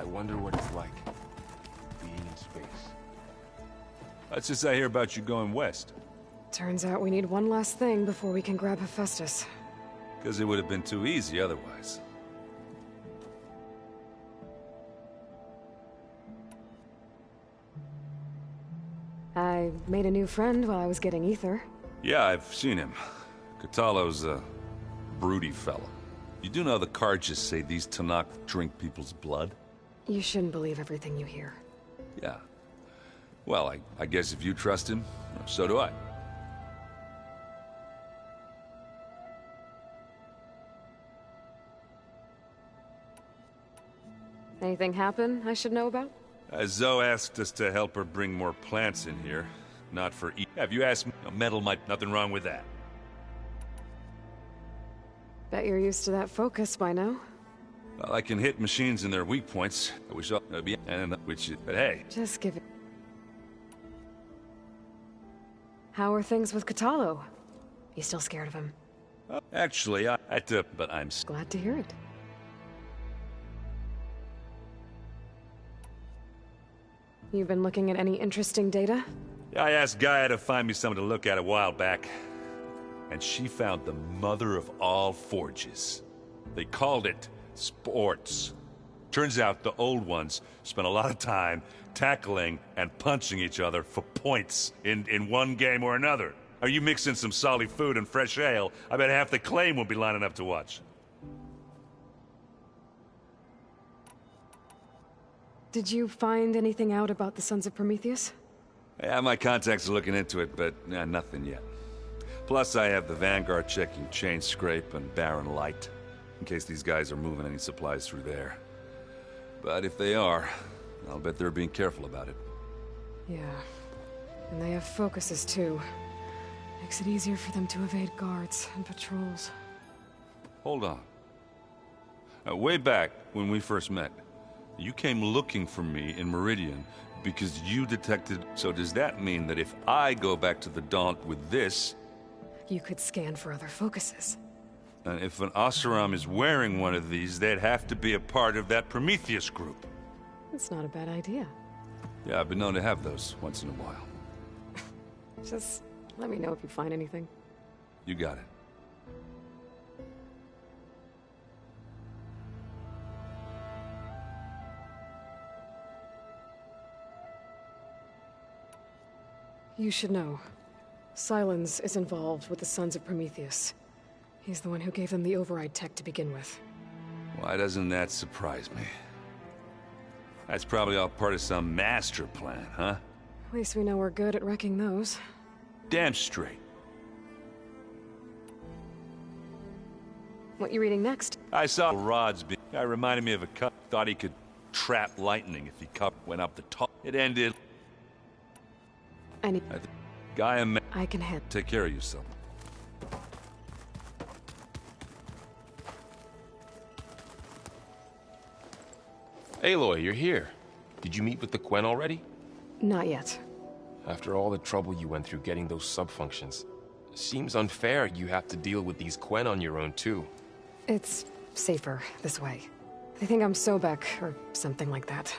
I wonder what it's like, being in space. That's just I hear about you going west. Turns out we need one last thing before we can grab Hephaestus. Because it would have been too easy otherwise. I made a new friend while I was getting ether. Yeah, I've seen him. Kotallo's a broody fellow. You do know the Carjas say these Tenakth drink people's blood? You shouldn't believe everything you hear. Yeah. Well, I guess if you trust him, so do I. Anything happen I should know about? Zoe asked us to help her bring more plants in here. Not for Have you asked me? Metal might... Nothing wrong with that. Bet you're used to that focus by now. Well, I can hit machines in their weak points. I wish I'll be... But hey... Just give it... How are things with Kotallo? You still scared of him? Actually, but I'm... Glad to hear it. You've been looking at any interesting data? I asked Gaia to find me something to look at a while back. And she found the mother of all forges. They called it sports. Turns out the old ones spent a lot of time tackling and punching each other for points in one game or another. Are you mixing some solid food and fresh ale? I bet half the claim will be lining up to watch. Did you find anything out about the Sons of Prometheus? Yeah, my contacts are looking into it, but nothing yet. Plus, I have the Vanguard checking Chain Scrape and Barren Light, in case these guys are moving any supplies through there. But if they are, I'll bet they're being careful about it. Yeah. And they have focuses, too. Makes it easier for them to evade guards and patrols. Hold on. Way back, when we first met, you came looking for me in Meridian because you detected... So does that mean that if I go back to the Daunt with this... You could scan for other focuses. And if an Oseram is wearing one of these, they'd have to be a part of that Prometheus group. That's not a bad idea. Yeah, I've been known to have those once in a while. Just let me know if you find anything. You got it. You should know. Sylens is involved with the Sons of Prometheus. He's the one who gave them the override tech to begin with. Why doesn't that surprise me? That's probably all part of some master plan, huh? At least we know we're good at wrecking those. Damn straight. What you reading next? I saw rods being... Guy reminded me of a cut. Thought he could trap lightning if he went up the top. It ended... Gaia... I can hit. Take care of yourself. Aloy, you're here. Did you meet with the Quen already? Not yet. After all the trouble you went through getting those sub-functions, seems unfair you have to deal with these Quen on your own too. It's safer this way. They think I'm Sobek, or something like that.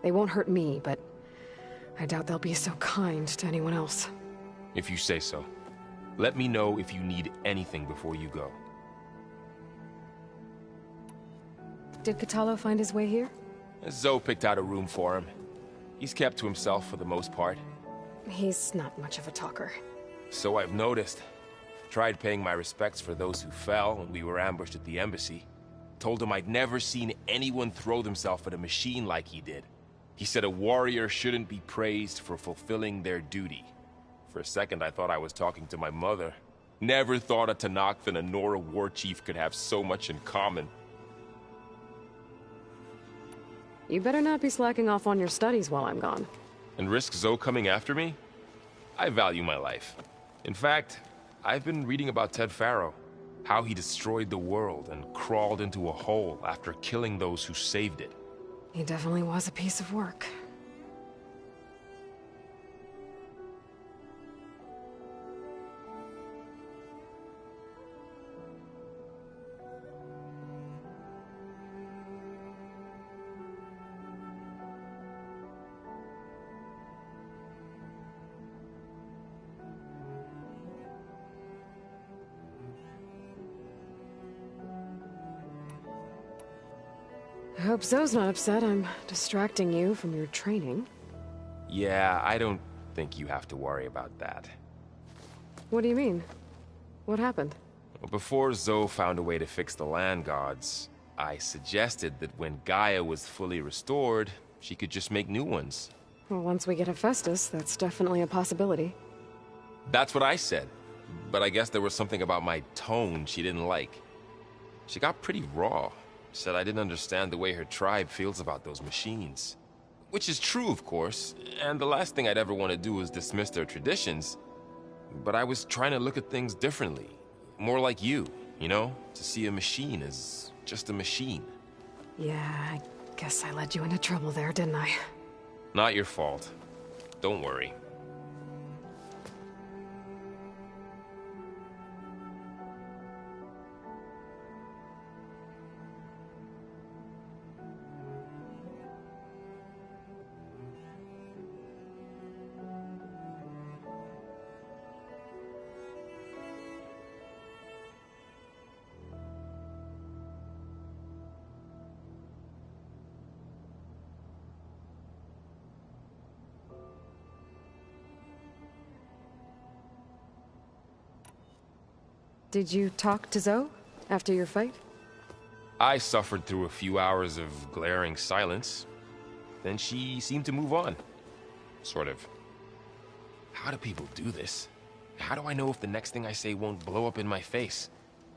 They won't hurt me, but I doubt they'll be so kind to anyone else. If you say so. Let me know if you need anything before you go. Did Kotallo find his way here? Zoe picked out a room for him. He's kept to himself for the most part. He's not much of a talker. So I've noticed. Tried paying my respects for those who fell when we were ambushed at the embassy. Told him I'd never seen anyone throw themselves at a machine like he did. He said a warrior shouldn't be praised for fulfilling their duty. For a second I thought I was talking to my mother. Never thought a Tenakth and a Nora war chief could have so much in common. You better not be slacking off on your studies while I'm gone. And risk Zoe coming after me? I value my life. In fact, I've been reading about Ted Faro. How he destroyed the world and crawled into a hole after killing those who saved it. He definitely was a piece of work. I hope Zoe's not upset I'm distracting you from your training. Yeah, I don't think you have to worry about that. What do you mean? What happened? Well, before Zoe found a way to fix the land gods, I suggested that when Gaia was fully restored, she could just make new ones. Well, once we get Hephaestus, that's definitely a possibility. That's what I said. But I guess there was something about my tone she didn't like. She got pretty raw. Said I didn't understand the way her tribe feels about those machines. Which is true, of course, and the last thing I'd ever want to do is dismiss their traditions. But I was trying to look at things differently. More like you know? To see a machine as just a machine. Yeah, I guess I led you into trouble there, didn't I? Not your fault. Don't worry. Did you talk to Zoe after your fight? I suffered through a few hours of glaring silence. Then she seemed to move on. Sort of. How do people do this? How do I know if the next thing I say won't blow up in my face?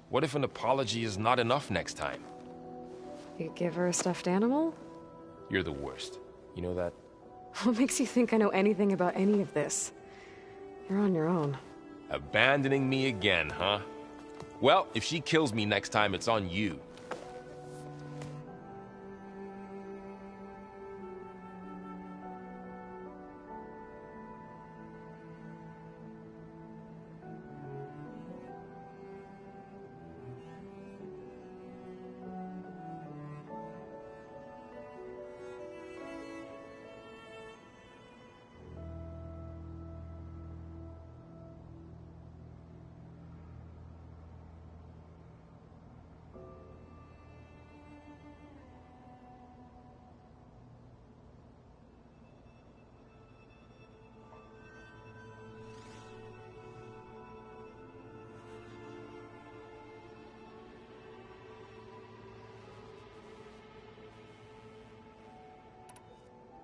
What if an apology is not enough next time? You give her a stuffed animal? You're the worst. You know that? What makes you think I know anything about any of this? You're on your own. Abandoning me again, huh? Well, if she kills me next time, it's on you.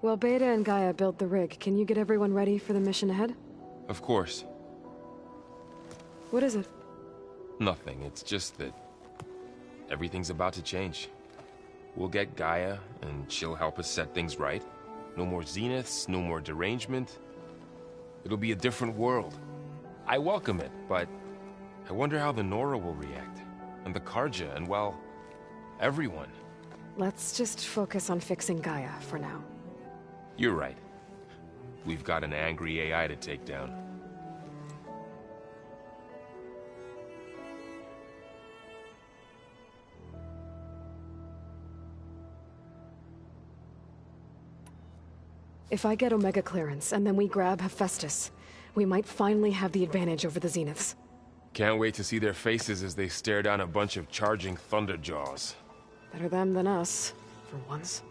While Beta and Gaia build the rig, can you get everyone ready for the mission ahead? Of course. What is it? Nothing. It's just that everything's about to change. We'll get Gaia, and she'll help us set things right. No more zeniths, no more derangement. It'll be a different world. I welcome it, but I wonder how the Nora will react. And the Carja, and well, everyone. Let's just focus on fixing Gaia for now. You're right. We've got an angry AI to take down. If I get Omega clearance, and then we grab Hephaestus, we might finally have the advantage over the Zeniths. Can't wait to see their faces as they stare down a bunch of charging Thunderjaws. Better them than us, for once.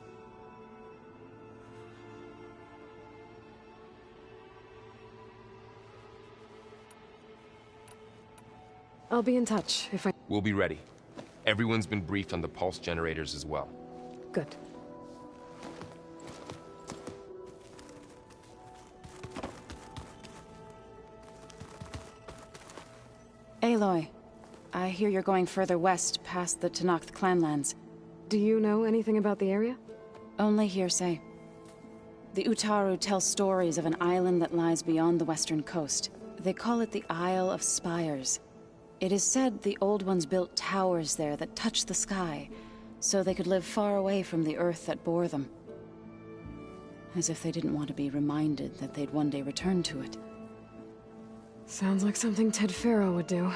I'll be in touch if I... We'll be ready. Everyone's been briefed on the pulse generators as well. Good. Aloy, I hear you're going further west past the Tenakth clanlands. Do you know anything about the area? Only hearsay. The Utaru tell stories of an island that lies beyond the western coast. They call it the Isle of Spires. It is said the Old Ones built towers there that touch the sky, so they could live far away from the earth that bore them. As if they didn't want to be reminded that they'd one day return to it. Sounds like something Ted Faro would do.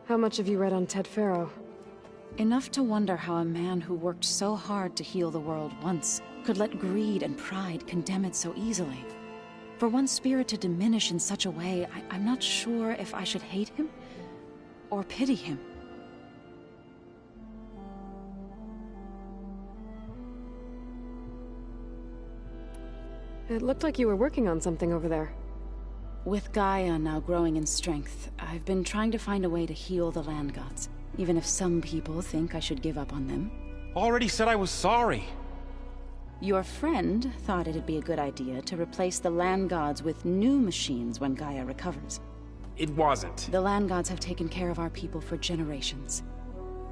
How much have you read on Ted Faro? Enough to wonder how a man who worked so hard to heal the world once could let greed and pride condemn it so easily. For one spirit to diminish in such a way, I'm not sure if I should hate him or pity him. It looked like you were working on something over there. With Gaia now growing in strength, I've been trying to find a way to heal the land gods, even if some people think I should give up on them. Already said I was sorry. Your friend thought it'd be a good idea to replace the land gods with new machines when Gaia recovers. It wasn't. The land gods have taken care of our people for generations.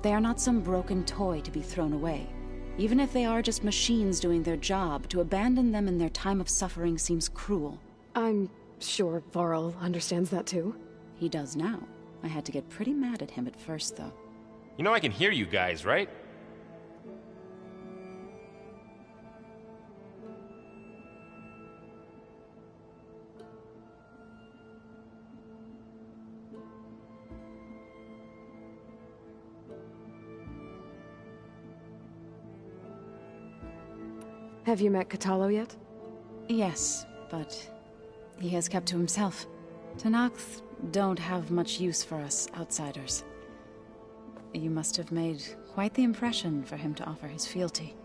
They are not some broken toy to be thrown away. Even if they are just machines doing their job, to abandon them in their time of suffering seems cruel. I'm sure Varl understands that too. He does now. I had to get pretty mad at him at first, though. You know I can hear you guys, right? Have you met Kotallo yet? Yes, but he has kept to himself. Tenakth don't have much use for us outsiders. You must have made quite the impression for him to offer his fealty.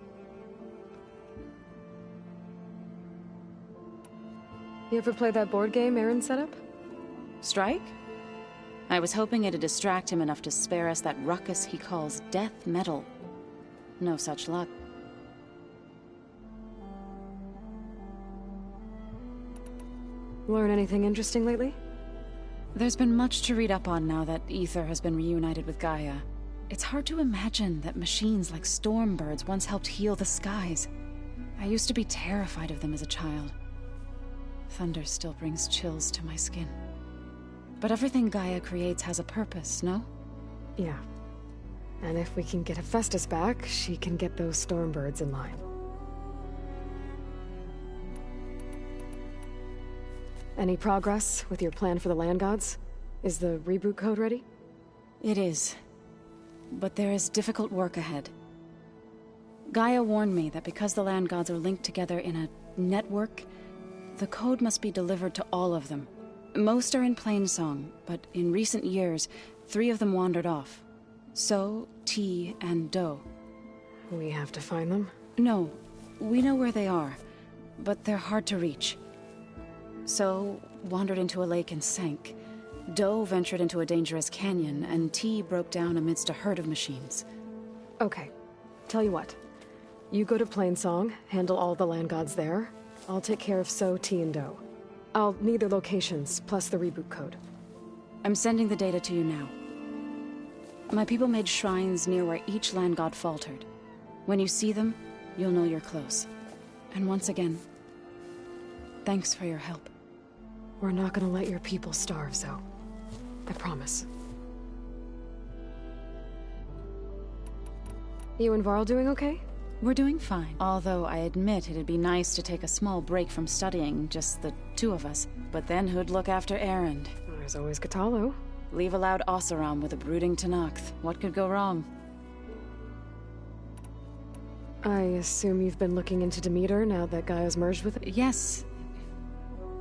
You ever play that board game Aaron set up? Strike? I was hoping it'd distract him enough to spare us that ruckus he calls death metal. No such luck. Learn anything interesting lately? There's been much to read up on now that Aether has been reunited with Gaia. It's hard to imagine that machines like Stormbirds once helped heal the skies. I used to be terrified of them as a child. Thunder still brings chills to my skin. But everything Gaia creates has a purpose, no? Yeah. And if we can get Hephaestus back, she can get those Stormbirds in line. Any progress with your plan for the land gods? Is the reboot code ready? It is. But there is difficult work ahead. Gaia warned me that because the land gods are linked together in a network, the code must be delivered to all of them. Most are in Plainsong, but in recent years, 3 of them wandered off. So, T, and Do. We have to find them? No, we know where they are, but they're hard to reach. So, wandered into a lake and sank. Do ventured into a dangerous canyon, and T broke down amidst a herd of machines. Okay. Tell you what. You go to Plainsong, handle all the land gods there. I'll take care of So, T, and Do. I'll need their locations, plus the reboot code. I'm sending the data to you now. My people made shrines near where each land god faltered. When you see them, you'll know you're close. And once again, thanks for your help. We're not gonna let your people starve, Zo. I promise. You and Varl doing okay? We're doing fine. Although I admit it'd be nice to take a small break from studying, just the 2 of us. But then who'd look after Erend? There's always Kotallo. Leave a loud Oseram with a brooding Tenakth. What could go wrong? I assume you've been looking into Demeter now that Gaia's merged with it? Yes.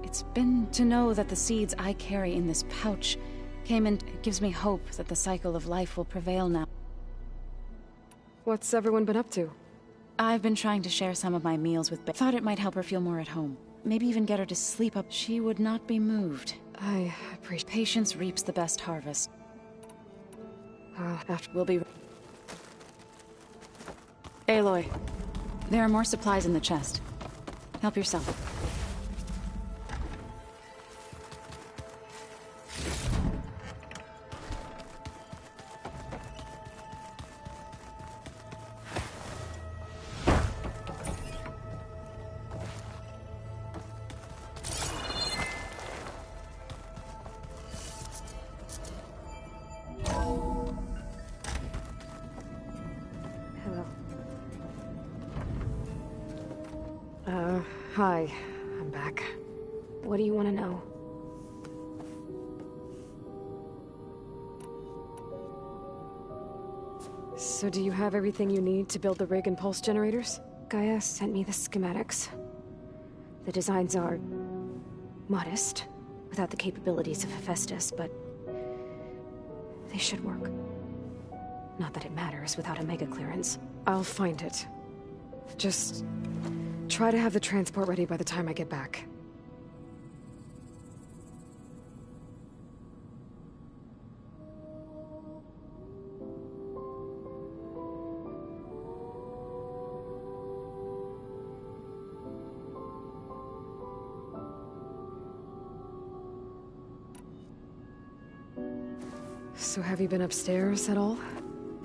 It's been to know that the seeds I carry in this pouch came in. It gives me hope that the cycle of life will prevail now. What's everyone been up to? I've been trying to share some of my meals with Beck. Thought it might help her feel more at home. Maybe even get her to sleep up. She would not be moved. I appreciate... Patience reaps the best harvest. after... We'll be... Aloy, there are more supplies in the chest. Help yourself. Hi. I'm back. What do you want to know? So do you have everything you need to build the rig and pulse generators? Gaia sent me the schematics. The designs are modest, without the capabilities of Hephaestus, but they should work. Not that it matters without a mega clearance. I'll find it. Just try to have the transport ready by the time I get back. So have you been upstairs at all?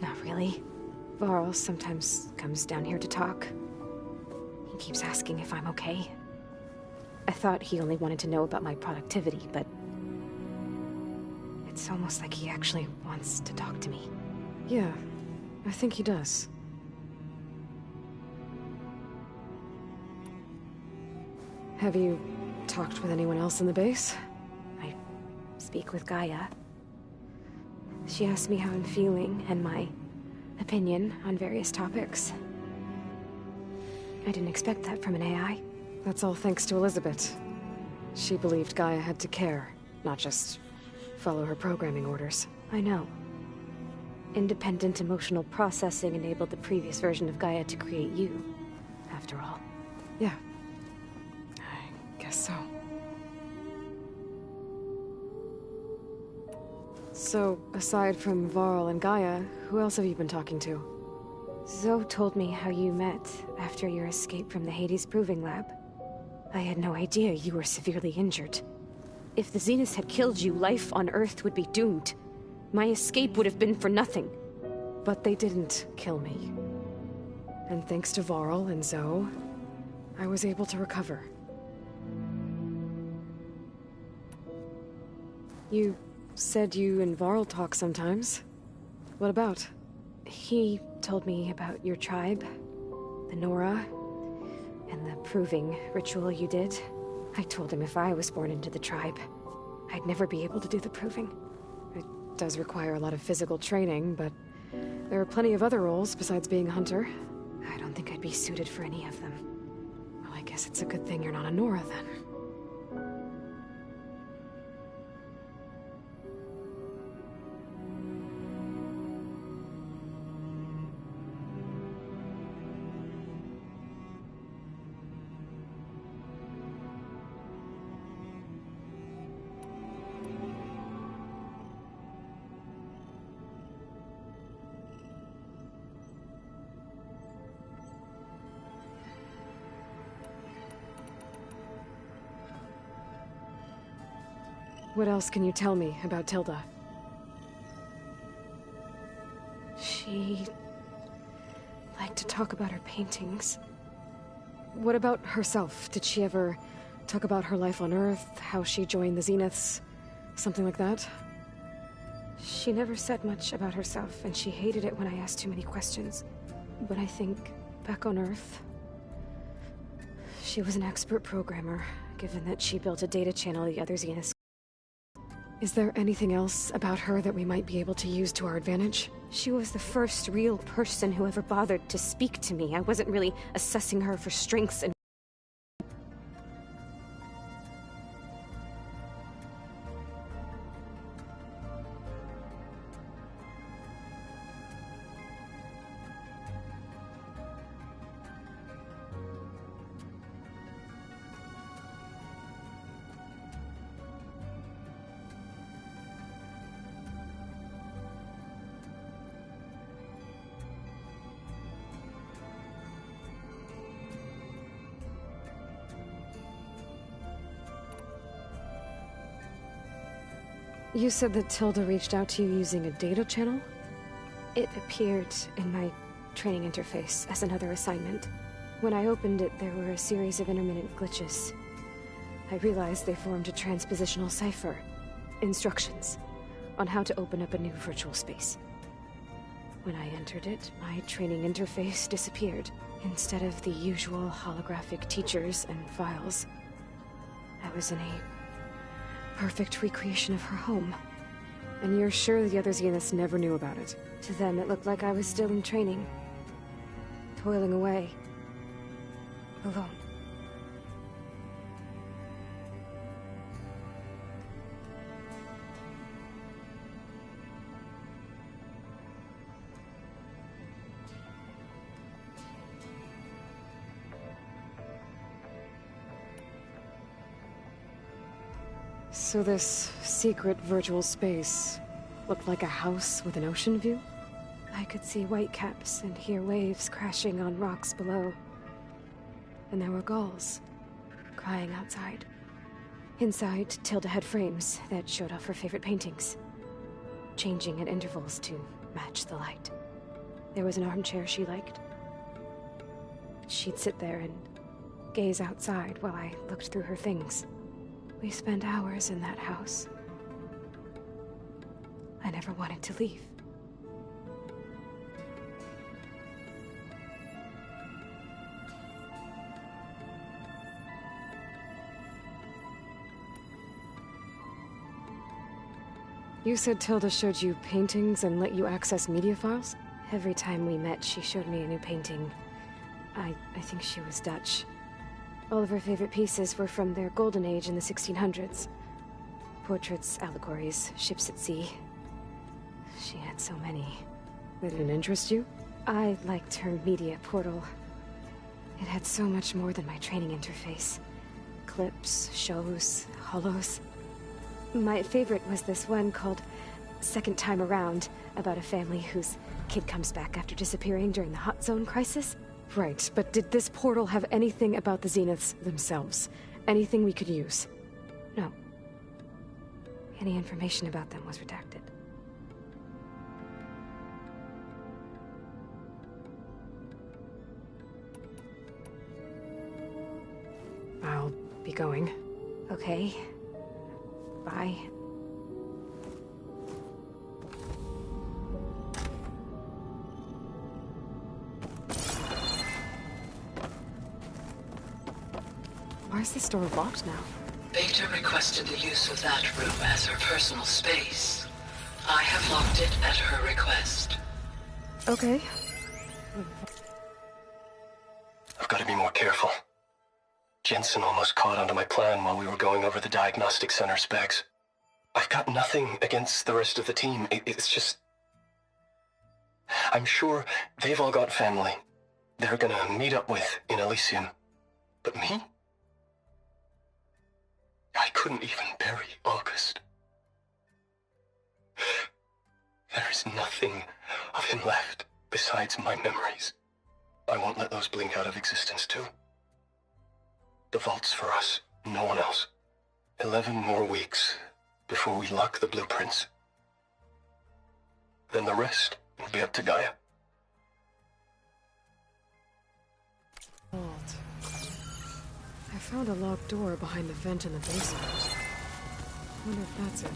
Not really. Varl sometimes comes down here to talk. He keeps asking if I'm okay. I thought he only wanted to know about my productivity, but it's almost like he actually wants to talk to me. Yeah, I think he does. Have you talked with anyone else in the base? I speak with Gaia. She asked me how I'm feeling and my opinion on various topics. I didn't expect that from an AI. That's all thanks to Elizabeth. She believed Gaia had to care, not just follow her programming orders. I know. Independent emotional processing enabled the previous version of Gaia to create you, after all. Yeah. I guess so. So, aside from Varl and Gaia, who else have you been talking to? Zoe told me how you met after your escape from the Hades Proving Lab. I had no idea you were severely injured. If the Zeniths had killed you, life on Earth would be doomed. My escape would have been for nothing. But they didn't kill me. And thanks to Varl and Zoe, I was able to recover. You said you and Varl talk sometimes. What about? He told me about your tribe, the Nora, and the proving ritual you did. I told him if I was born into the tribe, I'd never be able to do the proving. It does require a lot of physical training, but there are plenty of other roles besides being a hunter. I don't think I'd be suited for any of them. Well, I guess it's a good thing you're not a Nora, then. What else can you tell me about Tilda? She liked to talk about her paintings. What about herself? Did she ever talk about her life on Earth, how she joined the Zeniths, something like that? She never said much about herself, and she hated it when I asked too many questions. But I think, back on Earth, she was an expert programmer, given that she built a data channel the other Zeniths. Is there anything else about her that we might be able to use to our advantage? She was the first real person who ever bothered to speak to me. I wasn't really assessing her for strengths and... You said that Tilda reached out to you using a data channel? It appeared in my training interface as another assignment. When I opened it, there were a series of intermittent glitches. I realized they formed a transpositional cipher. Instructions on how to open up a new virtual space. When I entered it, my training interface disappeared. Instead of the usual holographic teachers and files, I was in a perfect recreation of her home. And you're sure the other Zeniths never knew about it? To them, it looked like I was still in training. Toiling away. Alone. So this secret virtual space looked like a house with an ocean view? I could see whitecaps and hear waves crashing on rocks below. And there were gulls crying outside. Inside, Tilda had frames that showed off her favorite paintings, changing at intervals to match the light. There was an armchair she liked. She'd sit there and gaze outside while I looked through her things. We spent hours in that house. I never wanted to leave. You said Tilda showed you paintings and let you access media files? Every time we met, she showed me a new painting. I think she was Dutch. All of her favorite pieces were from their golden age in the 1600s. Portraits, allegories, ships at sea. She had so many. They didn't interest you? I liked her media portal. It had so much more than my training interface. Clips, shows, holos. My favorite was this one called Second Time Around, about a family whose kid comes back after disappearing during the Hot Zone crisis. Right, but did this portal have anything about the Zeniths themselves? Anything we could use? No. Any information about them was redacted. I'll be going. Okay. Bye. Why is this door locked now? Beta requested the use of that room as her personal space. I have locked it at her request. Okay. I've got to be more careful. Jensen almost caught onto my plan while we were going over the diagnostic center specs. I've got nothing against the rest of the team. It's just... I'm sure they've all got family they're gonna meet up with in Elysium. But me? I couldn't even bury August. There is nothing of him left besides my memories. I won't let those blink out of existence too. The vault's for us, no one else. 11 more weeks before we lock the blueprints. Then the rest will be up to Gaia. Vault. I found a locked door behind the vent in the basement. Wonder if that's it.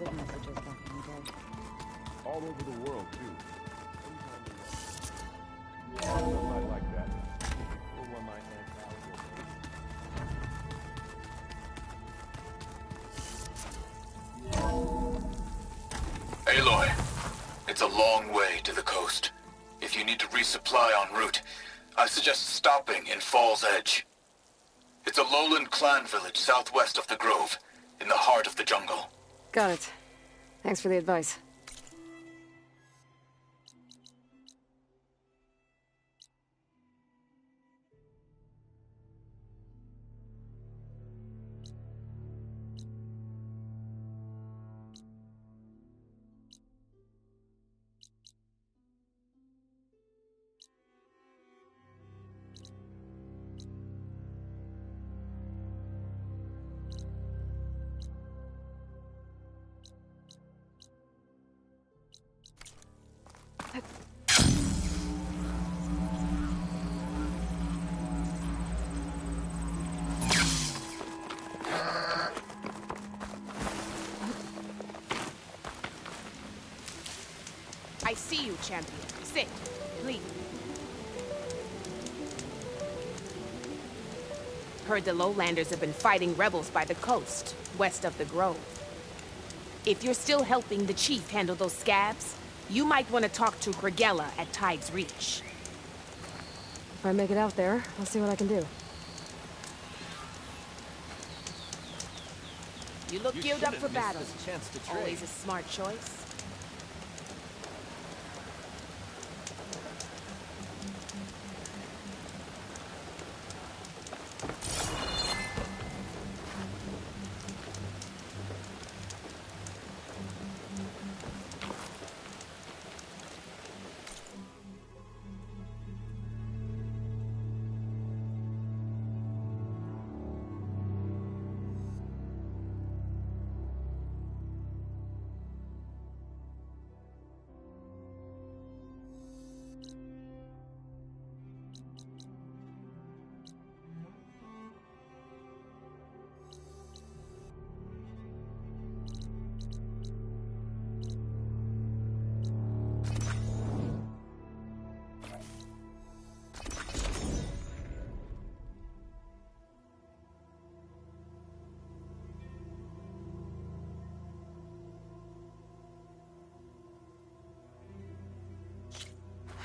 good messages back in the day. All over the world, too. Something like that. Or when my Aunt Al Aloy, it's a long way to the coast. If you need to resupply en route, I suggest stopping in Fall's Edge. It's a lowland clan village southwest of the Grove, in the heart of the jungle. Got it. Thanks for the advice. I see you, champion. Sit, please. Heard the Lowlanders have been fighting rebels by the coast, west of the Grove. If you're still helping the chief handle those scabs, you might want to talk to Gregella at Tide's Reach. If I make it out there, I'll see what I can do. You look geared up for battle. Always a smart choice.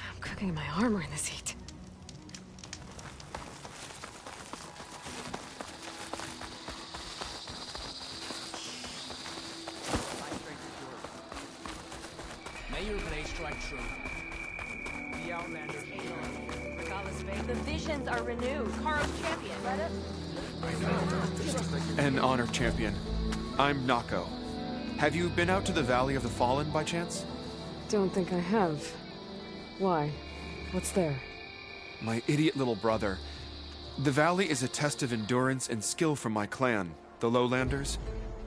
I'm cooking my armor in this heat. May your blade strike true. The Outlander The visions are renewed. Karo's champion. Let us. An honor, champion. I'm Nako. Have you been out to the Valley of the Fallen by chance? Don't think I have. Why? What's there? My idiot little brother. The valley is a test of endurance and skill from my clan, the Lowlanders.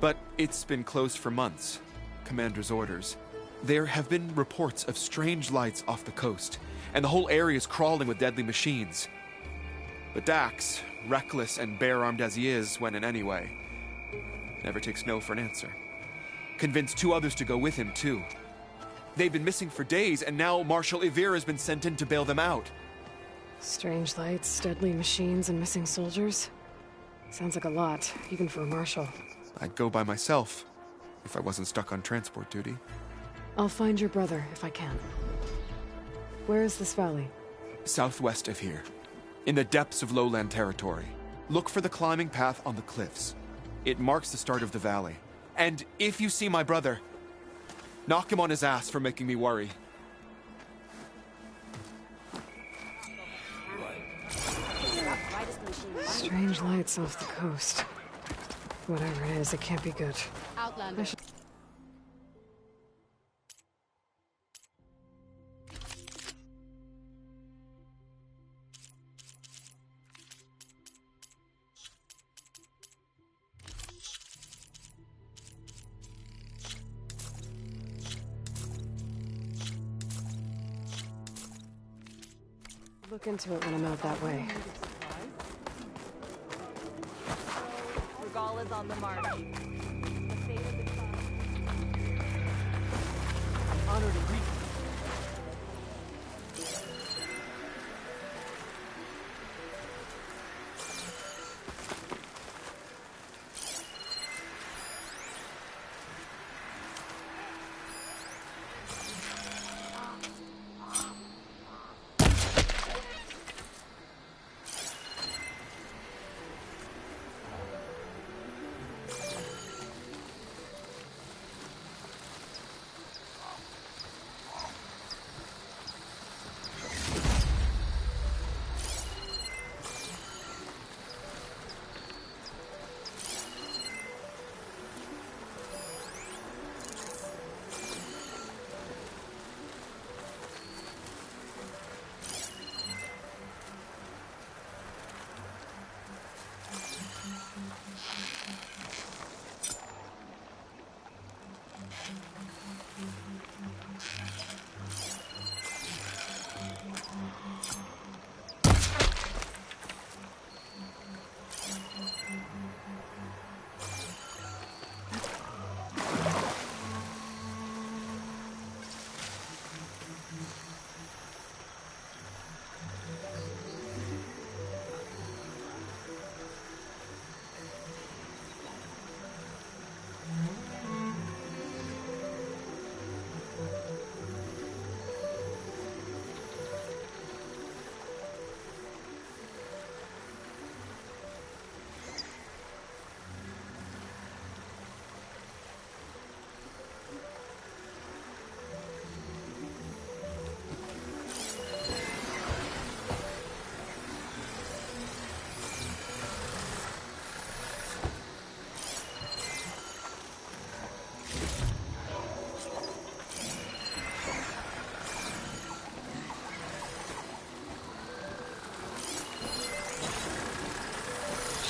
But it's been closed for months. Commander's orders. There have been reports of strange lights off the coast, and the whole area is crawling with deadly machines. But Dax, reckless and bare-armed as he is, went in anyway. Never takes no for an answer. Convinced 2 others to go with him, too. They've been missing for days, and now Marshal Ivir has been sent in to bail them out. Strange lights, deadly machines, and missing soldiers? Sounds like a lot, even for a marshal. I'd go by myself, if I wasn't stuck on transport duty. I'll find your brother, if I can. Where is this valley? Southwest of here, in the depths of lowland territory. Look for the climbing path on the cliffs. It marks the start of the valley. And if you see my brother, knock him on his ass for making me worry. Strange lights off the coast. Whatever it is, it can't be good. Outlander. Look into it when I'm out that way. Regala's on the march. The fate of the tribe.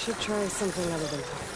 Should try something other than fire.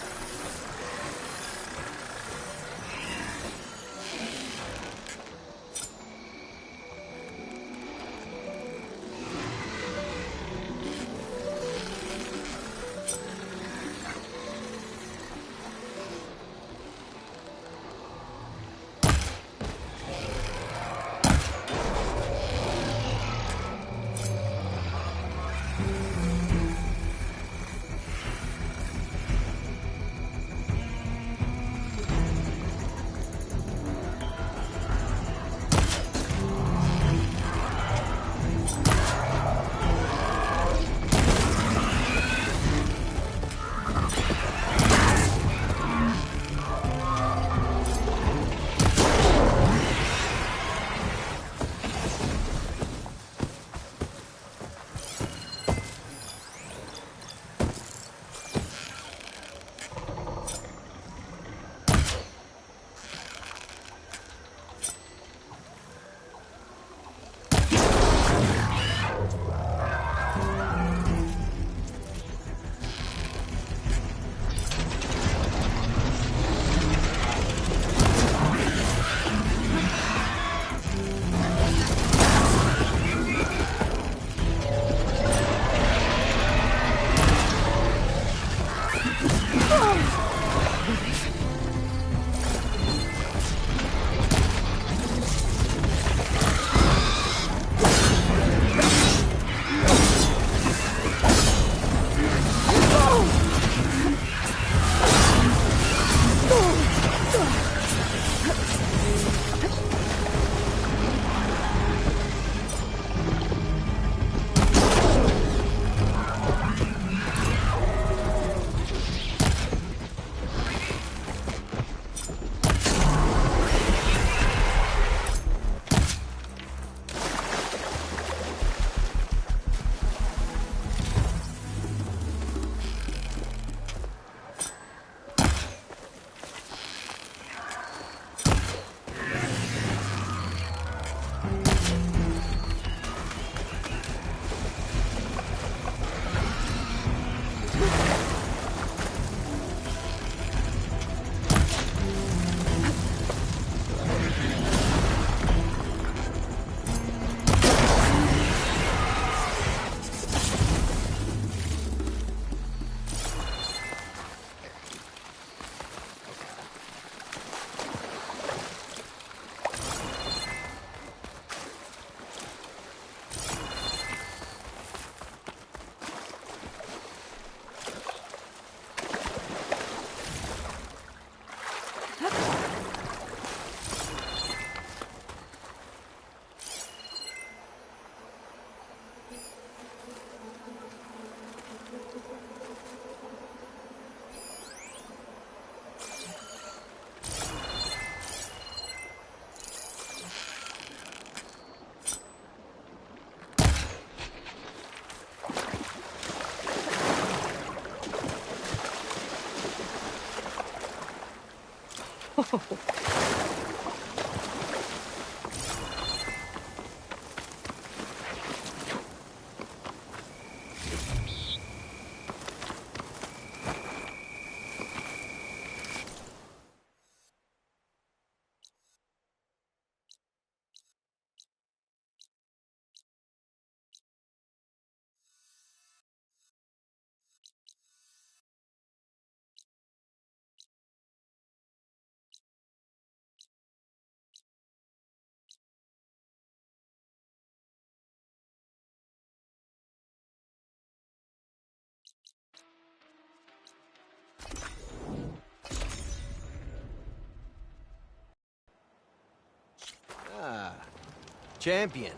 Champion,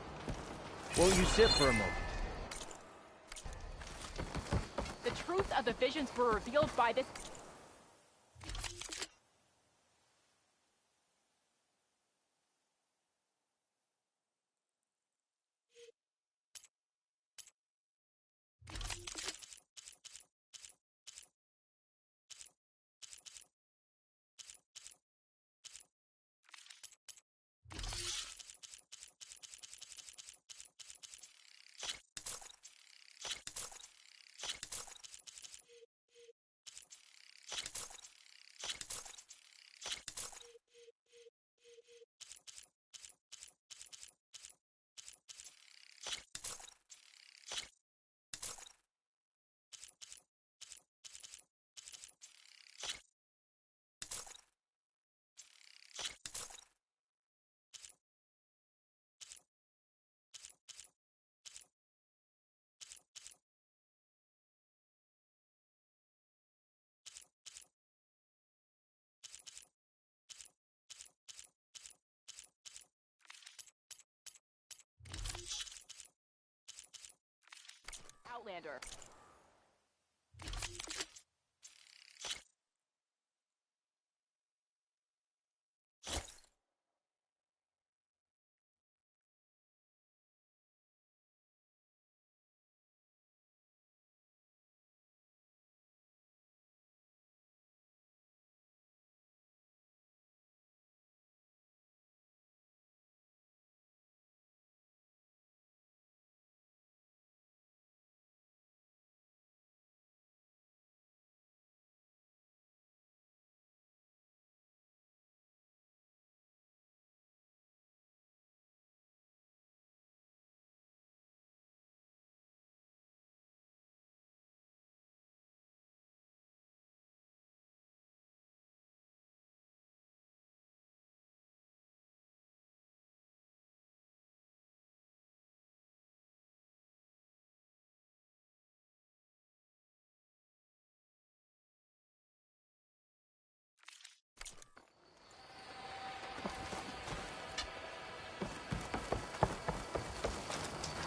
won't you sit for a moment? The truth of the visions were revealed by this... Outlander.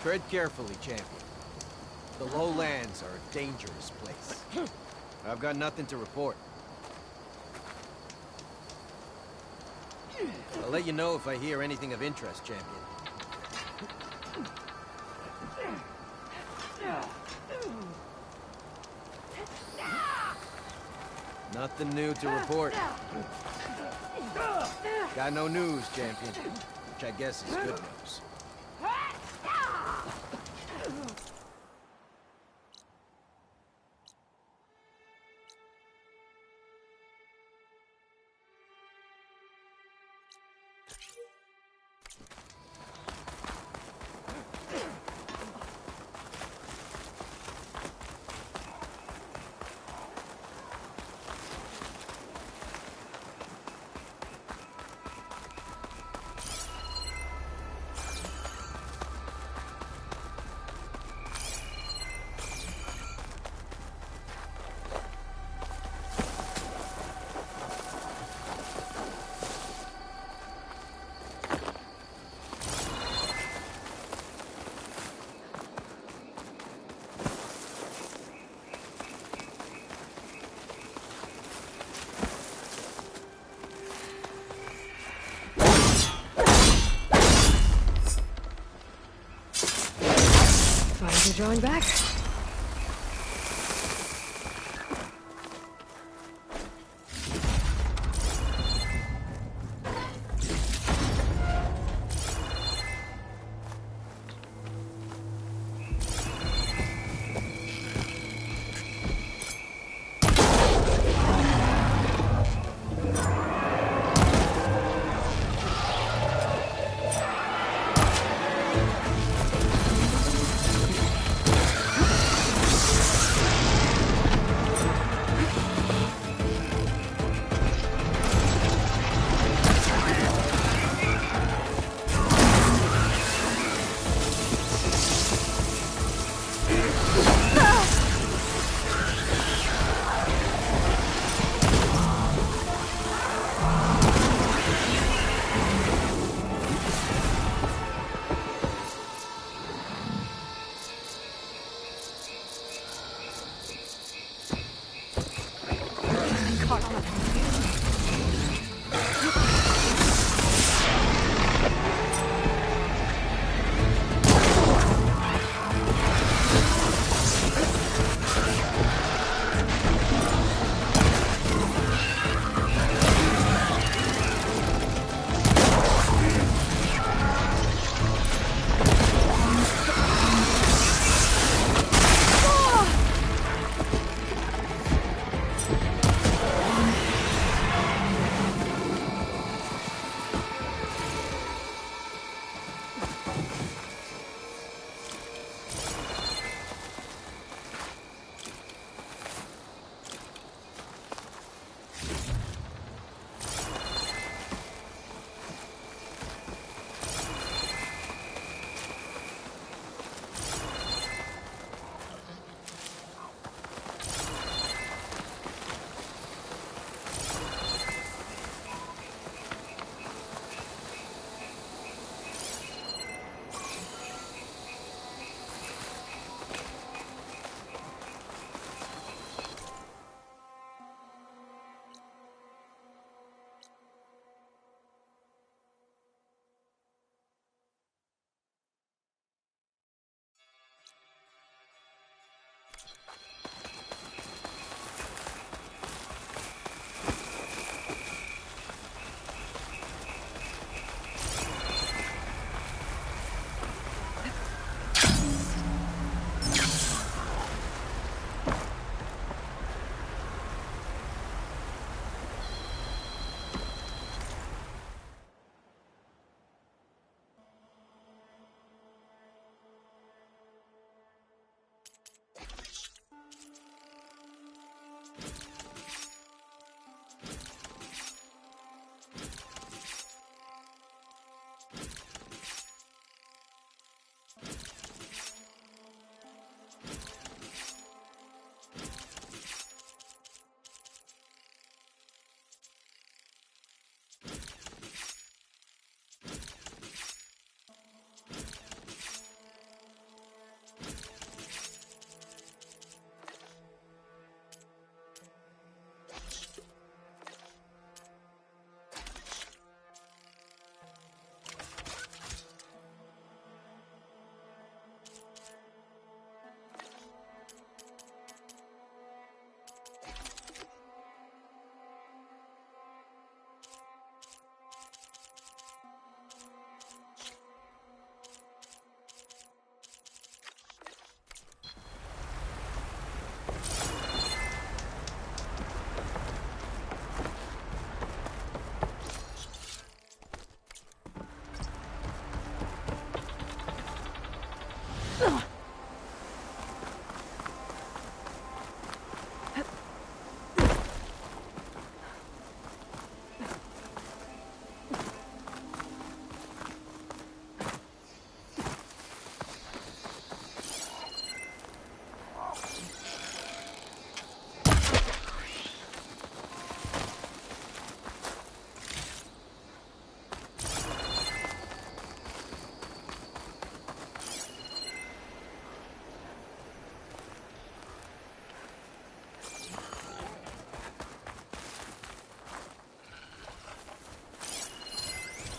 Tread carefully, champion. The lowlands are a dangerous place. I've got nothing to report. I'll let you know if I hear anything of interest, champion. Nothing new to report. Got no news, champion. Which I guess is good news. Drawing back.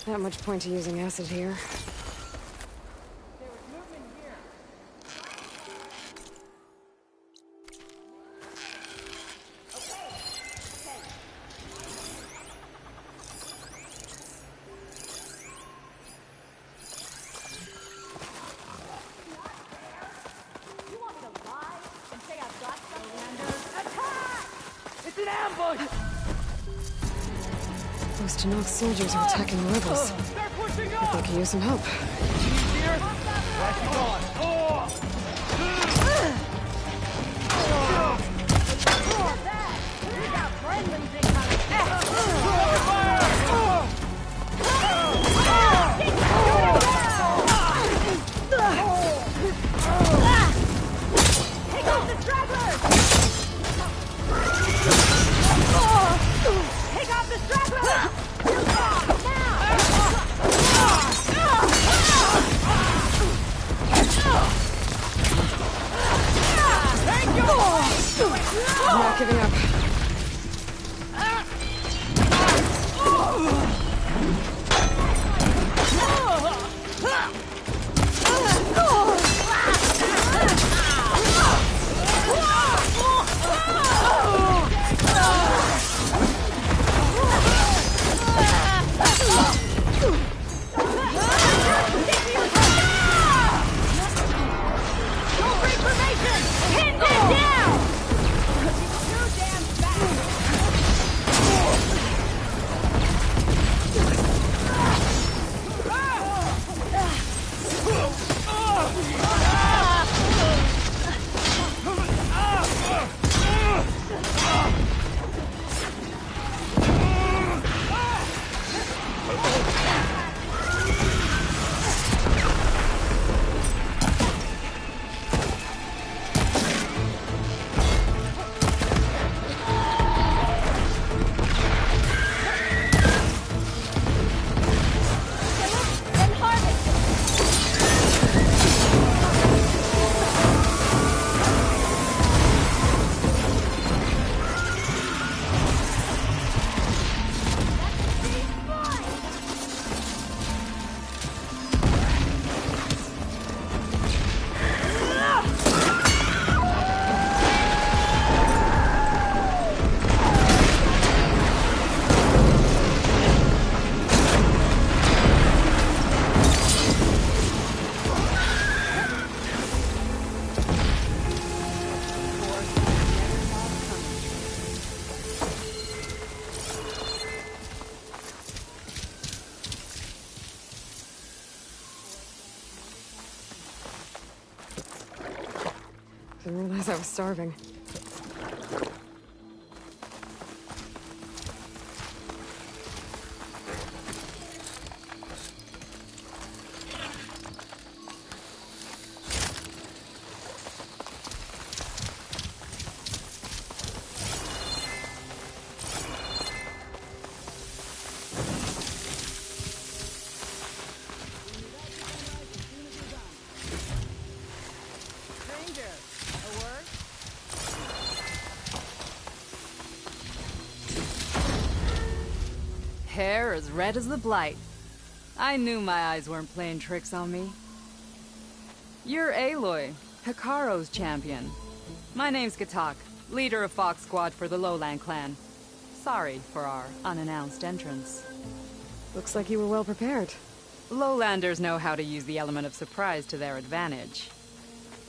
Not much point to using acid here. Those Tenakth soldiers are attacking the rebels. If they could use some help. I'm not giving up. Didn't realize I was starving. Hair as red as the Blight. I knew my eyes weren't playing tricks on me. You're Aloy, Hekarro's champion. My name's Katak, leader of Fox Squad for the Lowland clan. Sorry for our unannounced entrance. Looks like you were well prepared. Lowlanders know how to use the element of surprise to their advantage.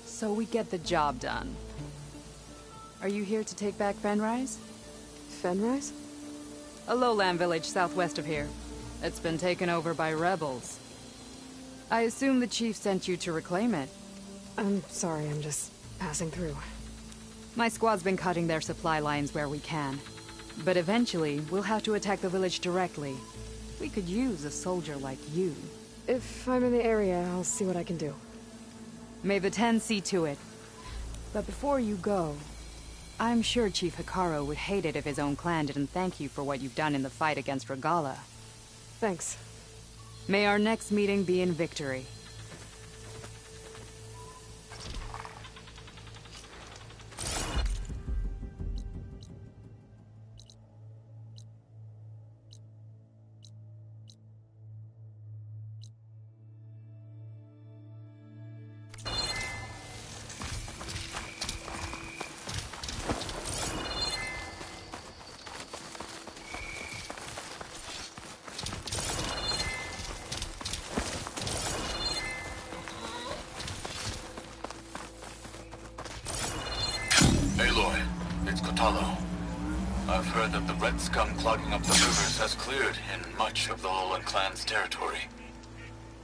So we get the job done. Are you here to take back Fenrise? Fenrise? A lowland village southwest of here. It's been taken over by rebels. I assume the chief sent you to reclaim it. I'm sorry, I'm just passing through. My squad's been cutting their supply lines where we can. But eventually, we'll have to attack the village directly. We could use a soldier like you. If I'm in the area, I'll see what I can do. May the Ten see to it. But before you go, I'm sure Chief Hekarro would hate it if his own clan didn't thank you for what you've done in the fight against Regalla. Thanks. May our next meeting be in victory. Talo. I've heard that the red scum clogging up the rivers has cleared in much of the Lowland clan's territory.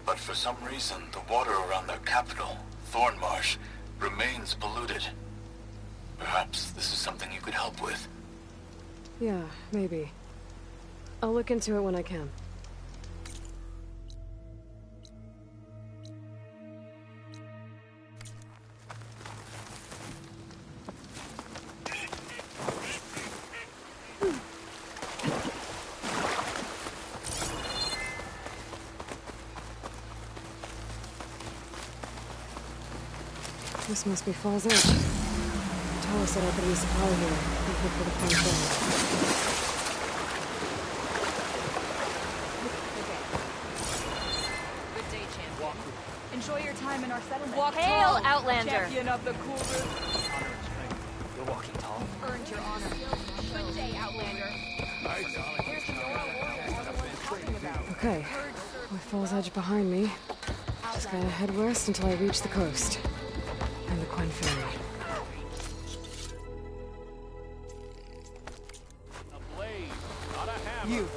But for some reason, the water around their capital, Thornmarsh, remains polluted. Perhaps this is something you could help with. Yeah, maybe. I'll look into it when I can. This must be Falls Edge. Tala said I could resupply here, looking for the Quinn Ferry. Good day, champion. Enjoy your time in our settlement. Walk Hail, tall, Outlander! champion of the cool room. Honor and strength. You're walking tall. Earned your honor. Good day, Outlander. Here's the Nora Warrior everyone's talking about. Okay, with Falls Edge behind me, just gotta head west until I reach the coast. And the Quinn Ferry. A blade, not a hammer. You.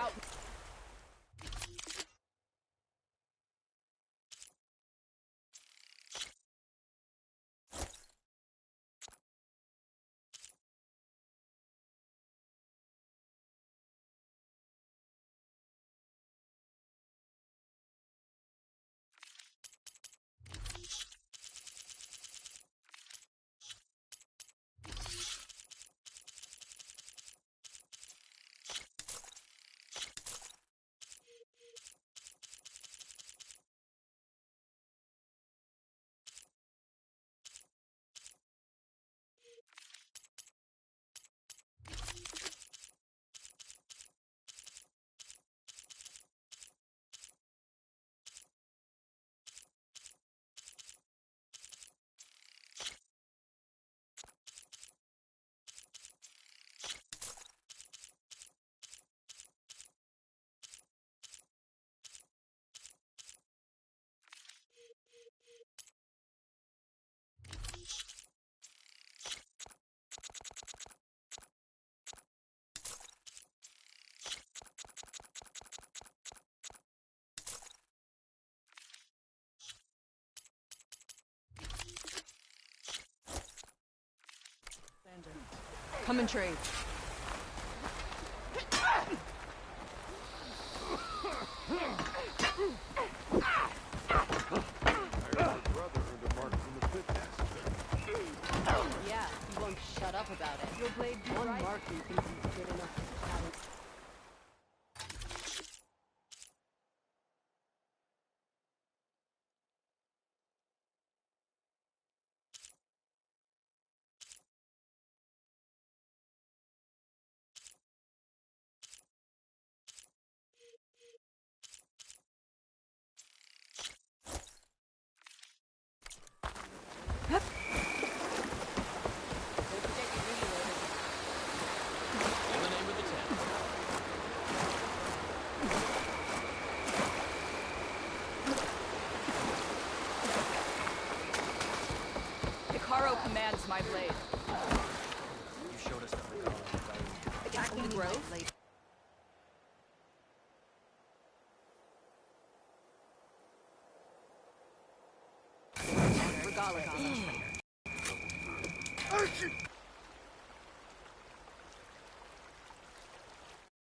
Out. Come and trade. Brother up about it. Your blade do One right. mark you think he's good enough to talent. Hikaru commands my blade. You showed us the Grove. Attacking the Grove?